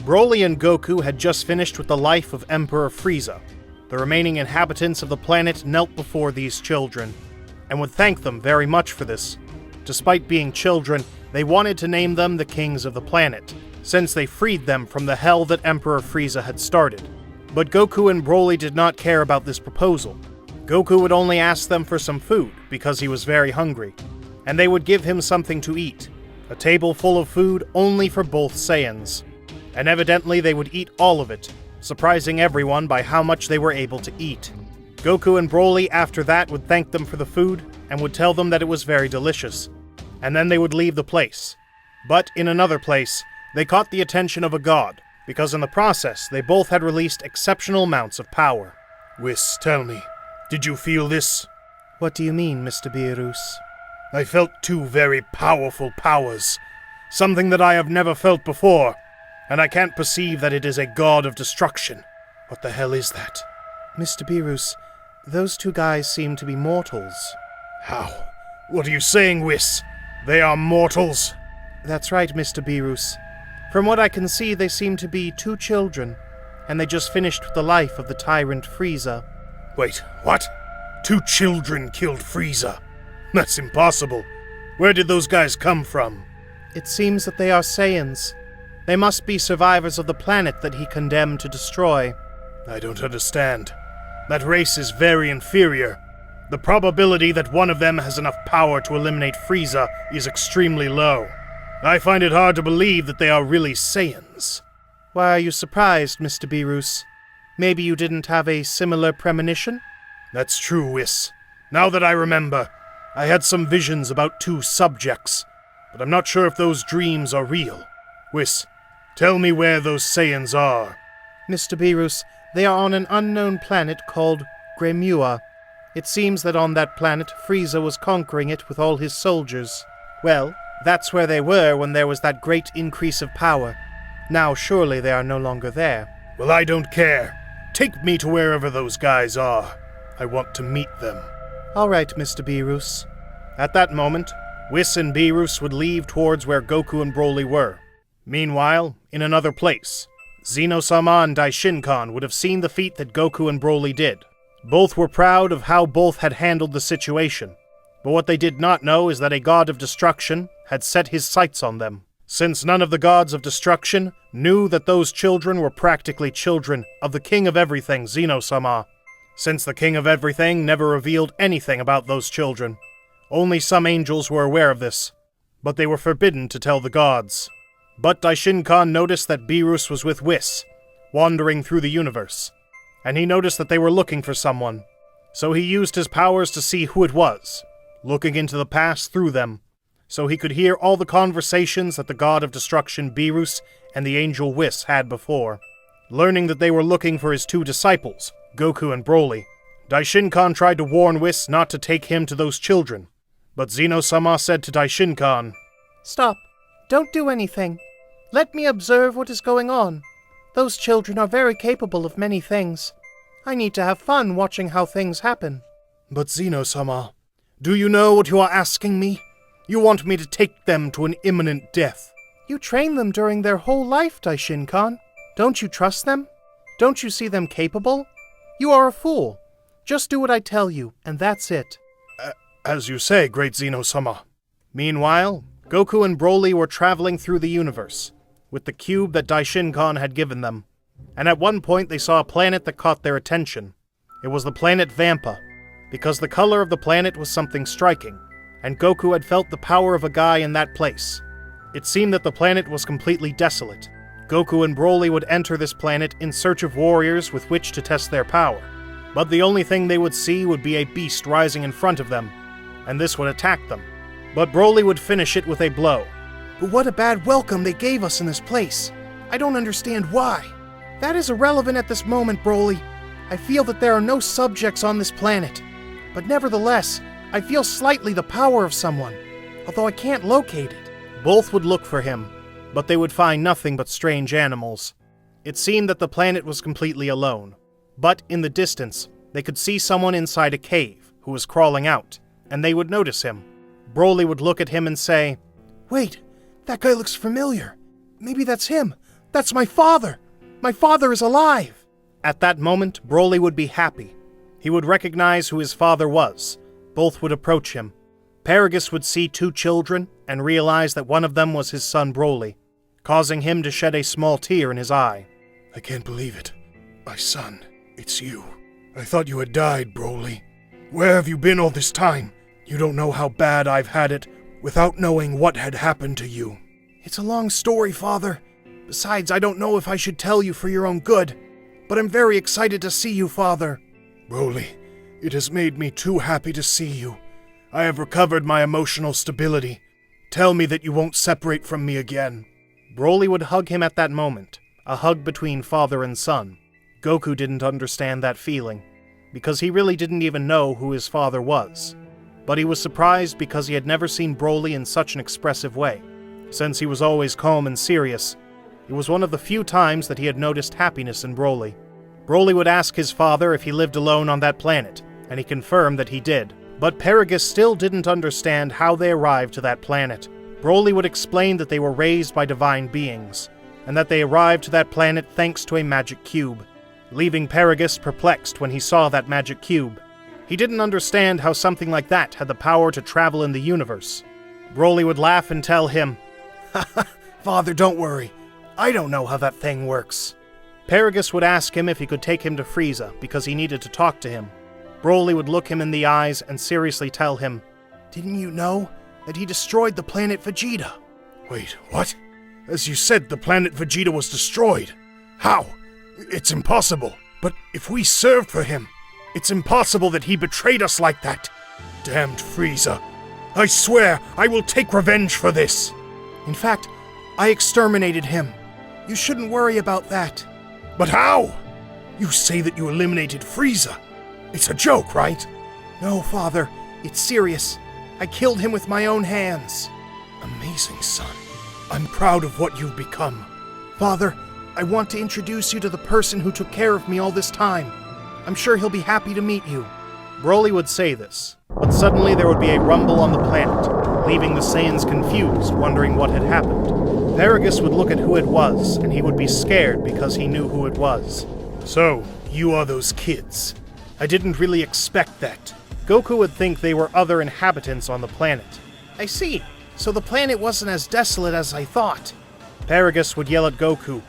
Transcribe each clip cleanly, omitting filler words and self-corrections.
Broly and Goku had just finished with the life of Emperor Frieza. The remaining inhabitants of the planet knelt before these children, and would thank them very much for this. Despite being children, they wanted to name them the kings of the planet, since they freed them from the hell that Emperor Frieza had started. But Goku and Broly did not care about this proposal. Goku would only ask them for some food, because he was very hungry, and they would give him something to eat, a table full of food only for both Saiyans. And evidently they would eat all of it, surprising everyone by how much they were able to eat. Goku and Broly after that would thank them for the food, and would tell them that it was very delicious. And then they would leave the place. But in another place, they caught the attention of a god, because in the process they both had released exceptional amounts of power. Whis, tell me, did you feel this? What do you mean, Mr. Beerus? I felt two very powerful powers. Something that I have never felt before. And I can't perceive that it is a god of destruction. What the hell is that? Mr. Beerus, those two guys seem to be mortals. How? What are you saying, Whis? They are mortals? That's right, Mr. Beerus. From what I can see, they seem to be two children, and they just finished with the life of the tyrant Frieza. Wait, what? Two children killed Frieza? That's impossible. Where did those guys come from? It seems that they are Saiyans. They must be survivors of the planet that he condemned to destroy. I don't understand. That race is very inferior. The probability that one of them has enough power to eliminate Frieza is extremely low. I find it hard to believe that they are really Saiyans. Why are you surprised, Mr. Beerus? Maybe you didn't have a similar premonition? That's true, Whis. Now that I remember, I had some visions about two subjects, but I'm not sure if those dreams are real. Whis, tell me where those Saiyans are. Mr. Beerus, they are on an unknown planet called Gremua. It seems that on that planet, Frieza was conquering it with all his soldiers. Well, that's where they were when there was that great increase of power. Now surely they are no longer there. Well, I don't care. Take me to wherever those guys are. I want to meet them. All right, Mr. Beerus. At that moment, Whis and Beerus would leave towards where Goku and Broly were. Meanwhile, in another place, Xenosama and Daishinkan would have seen the feat that Goku and Broly did. Both were proud of how both had handled the situation, but what they did not know is that a god of destruction had set his sights on them, since none of the gods of destruction knew that those children were practically children of the King of Everything, Xenosama, since the King of Everything never revealed anything about those children. Only some angels were aware of this, but they were forbidden to tell the gods. But Daishinkan noticed that Beerus was with Whis, wandering through the universe, and he noticed that they were looking for someone. So he used his powers to see who it was, looking into the past through them, so he could hear all the conversations that the god of destruction Beerus and the angel Whis had before. Learning that they were looking for his two disciples, Goku and Broly, Daishinkan tried to warn Whis not to take him to those children, but Xenosama said to Daishinkan, "Stop. Don't do anything. Let me observe what is going on. Those children are very capable of many things. I need to have fun watching how things happen." But Xenosama, do you know what you are asking me? You want me to take them to an imminent death. You train them during their whole life, Daishinkan. Don't you trust them? Don't you see them capable? You are a fool. Just do what I tell you, and that's it. As you say, great Xenosama. Meanwhile, Goku and Broly were traveling through the universe, with the cube that Daishinkan had given them, and at one point they saw a planet that caught their attention. It was the planet Vampa, because the color of the planet was something striking, and Goku had felt the power of a guy in that place. It seemed that the planet was completely desolate. Goku and Broly would enter this planet in search of warriors with which to test their power, but the only thing they would see would be a beast rising in front of them, and this would attack them. But Broly would finish it with a blow. But what a bad welcome they gave us in this place. I don't understand why. That is irrelevant at this moment, Broly. I feel that there are no subjects on this planet. But nevertheless, I feel slightly the power of someone, although I can't locate it. Both would look for him, but they would find nothing but strange animals. It seemed that the planet was completely alone. But in the distance, they could see someone inside a cave who was crawling out, and they would notice him. Broly would look at him and say, "Wait, that guy looks familiar. Maybe that's him. That's my father! My father is alive! At that moment, Broly would be happy. He would recognize who his father was. Both would approach him. Paragus would see two children and realize that one of them was his son Broly, causing him to shed a small tear in his eye. I can't believe it. My son, it's you. I thought you had died, Broly. Where have you been all this time? You don't know how bad I've had it without knowing what had happened to you. It's a long story, Father. Besides, I don't know if I should tell you for your own good, but I'm very excited to see you, Father. Broly, it has made me too happy to see you. I have recovered my emotional stability. Tell me that you won't separate from me again. Broly would hug him at that moment, a hug between father and son. Goku didn't understand that feeling, because he really didn't even know who his father was. But he was surprised because he had never seen Broly in such an expressive way. Since he was always calm and serious, it was one of the few times that he had noticed happiness in Broly. Broly would ask his father if he lived alone on that planet, and he confirmed that he did. But Paragus still didn't understand how they arrived to that planet. Broly would explain that they were raised by divine beings, and that they arrived to that planet thanks to a magic cube, leaving Paragus perplexed when he saw that magic cube. He didn't understand how something like that had the power to travel in the universe. Broly would laugh and tell him, Father, don't worry. I don't know how that thing works. Paragus would ask him if he could take him to Frieza because he needed to talk to him. Broly would look him in the eyes and seriously tell him, Didn't you know that he destroyed the planet Vegeta? Wait, what? As you said, the planet Vegeta was destroyed. How? It's impossible. But if we served for him, it's impossible that he betrayed us like that. Damned Frieza. I swear I will take revenge for this. In fact, I exterminated him. You shouldn't worry about that. But how? You say that you eliminated Frieza. It's a joke, right? No, Father. It's serious. I killed him with my own hands. Amazing, son. I'm proud of what you've become. Father, I want to introduce you to the person who took care of me all this time. I'm sure he'll be happy to meet you. Broly would say this, but suddenly there would be a rumble on the planet, leaving the Saiyans confused, wondering what had happened. Paragus would look at who it was, and he would be scared because he knew who it was. So, you are those kids. I didn't really expect that. Goku would think they were other inhabitants on the planet. I see. So the planet wasn't as desolate as I thought. Paragus would yell at Goku.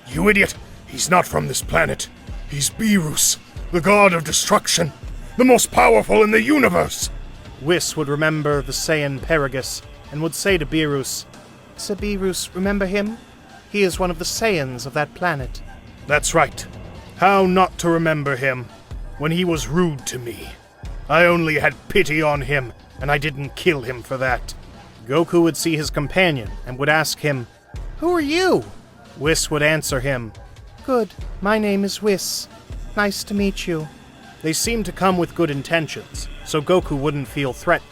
You idiot! He's not from this planet. He's Beerus, the god of destruction, the most powerful in the universe. Whis would remember the Saiyan Paragus, and would say to Beerus, Sir Beerus, remember him? He is one of the Saiyans of that planet. That's right. How not to remember him when he was rude to me. I only had pity on him, and I didn't kill him for that. Goku would see his companion and would ask him, Who are you? Whis would answer him, Good. My name is Whis. Nice to meet you. They seemed to come with good intentions, so Goku wouldn't feel threatened.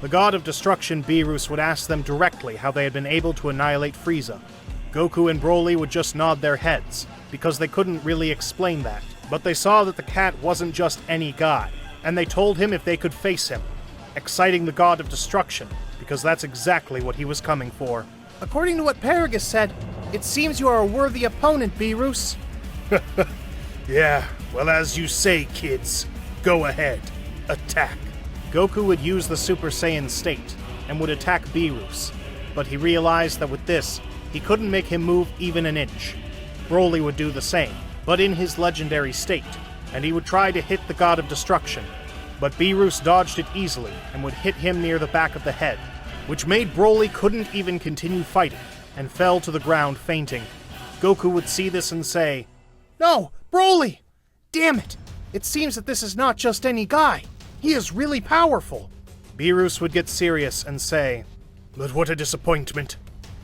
The god of destruction Beerus would ask them directly how they had been able to annihilate Frieza. Goku and Broly would just nod their heads, because they couldn't really explain that. But they saw that the cat wasn't just any god, and they told him if they could face him, exciting the god of destruction, because that's exactly what he was coming for. According to what Paragus said, it seems you are a worthy opponent, Beerus. Yeah, well, as you say, kids. Go ahead. Attack. Goku would use the Super Saiyan state, and would attack Beerus, but he realized that with this, he couldn't make him move even an inch. Broly would do the same, but in his legendary state, and he would try to hit the god of destruction, but Beerus dodged it easily and would hit him near the back of the head, which made Broly couldn't even continue fighting, and fell to the ground fainting. Goku would see this and say, No, Broly! Damn it! It seems that this is not just any guy. He is really powerful. Beerus would get serious and say, But what a disappointment.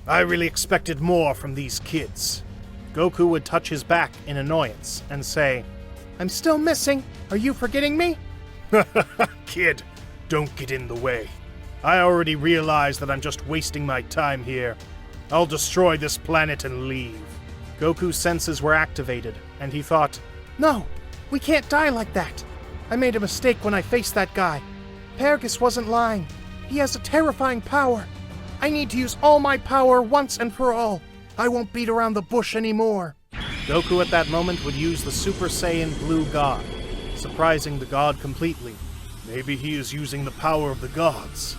I really expected more from these kids. Goku would touch his back in annoyance and say, I'm still missing. Are you forgetting me? Kid, don't get in the way. I already realize that I'm just wasting my time here. I'll destroy this planet and leave. Goku's senses were activated, and he thought, No, we can't die like that. I made a mistake when I faced that guy. Paragus wasn't lying. He has a terrifying power. I need to use all my power once and for all. I won't beat around the bush anymore. Goku at that moment would use the Super Saiyan Blue God, surprising the god completely. Maybe he is using the power of the gods.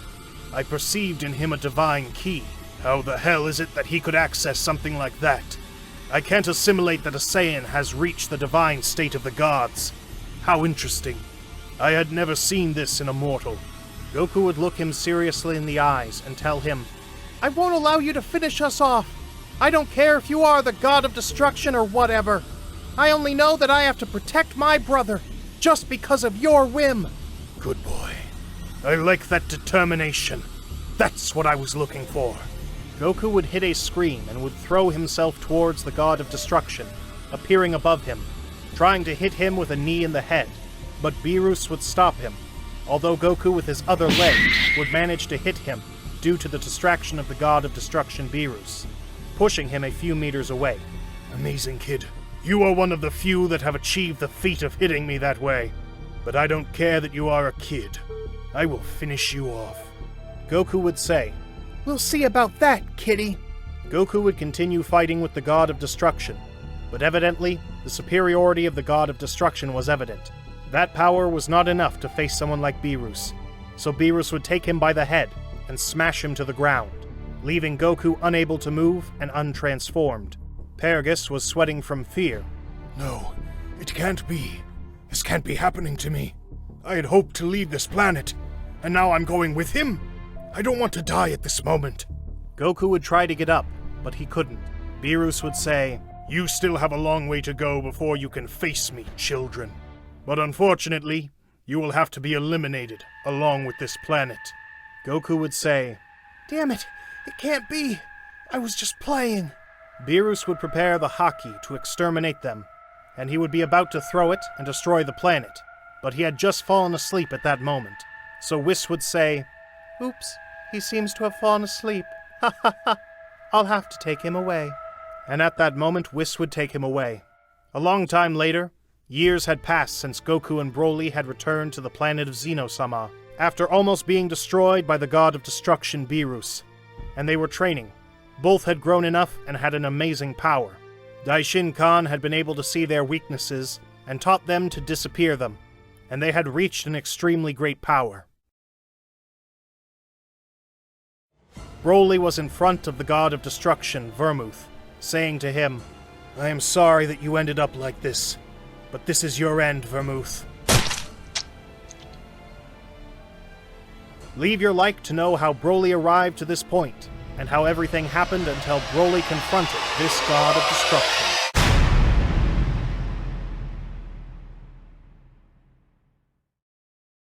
I perceived in him a divine key. How the hell is it that he could access something like that? I can't assimilate that a Saiyan has reached the divine state of the gods. How interesting. I had never seen this in a mortal. Goku would look him seriously in the eyes and tell him, I won't allow you to finish us off. I don't care if you are the god of destruction or whatever. I only know that I have to protect my brother, just because of your whim. Good boy. I like that determination. That's what I was looking for. Goku would hit a scream and would throw himself towards the god of destruction, appearing above him, trying to hit him with a knee in the head, but Beerus would stop him, although Goku with his other leg would manage to hit him due to the distraction of the god of destruction Beerus, pushing him a few meters away. Amazing, kid. You are one of the few that have achieved the feat of hitting me that way. But I don't care that you are a kid. I will finish you off. Goku would say, We'll see about that, kitty. Goku would continue fighting with the god of destruction, but evidently, the superiority of the god of destruction was evident. That power was not enough to face someone like Beerus, so Beerus would take him by the head and smash him to the ground, leaving Goku unable to move and untransformed. Paragus was sweating from fear. No, it can't be. This can't be happening to me. I had hoped to leave this planet, and now I'm going with him? I don't want to die at this moment. Goku would try to get up, but he couldn't. Beerus would say, You still have a long way to go before you can face me, children. But unfortunately, you will have to be eliminated along with this planet. Goku would say, Damn it, it can't be. I was just playing. Beerus would prepare the Haki to exterminate them, and he would be about to throw it and destroy the planet, but he had just fallen asleep at that moment. So Whis would say, Oops, he seems to have fallen asleep. Ha ha ha. I'll have to take him away. And at that moment, Whis would take him away. A long time later, years had passed since Goku and Broly had returned to the planet of Xenosama, after almost being destroyed by the god of destruction Beerus, and they were training. Both had grown enough and had an amazing power. Daishinkan had been able to see their weaknesses and taught them to disappear them, and they had reached an extremely great power. Broly was in front of the god of destruction, Vermouth, saying to him, I am sorry that you ended up like this, but this is your end, Vermouth. Leave your like to know how Broly arrived to this point, and how everything happened until Broly confronted this god of destruction.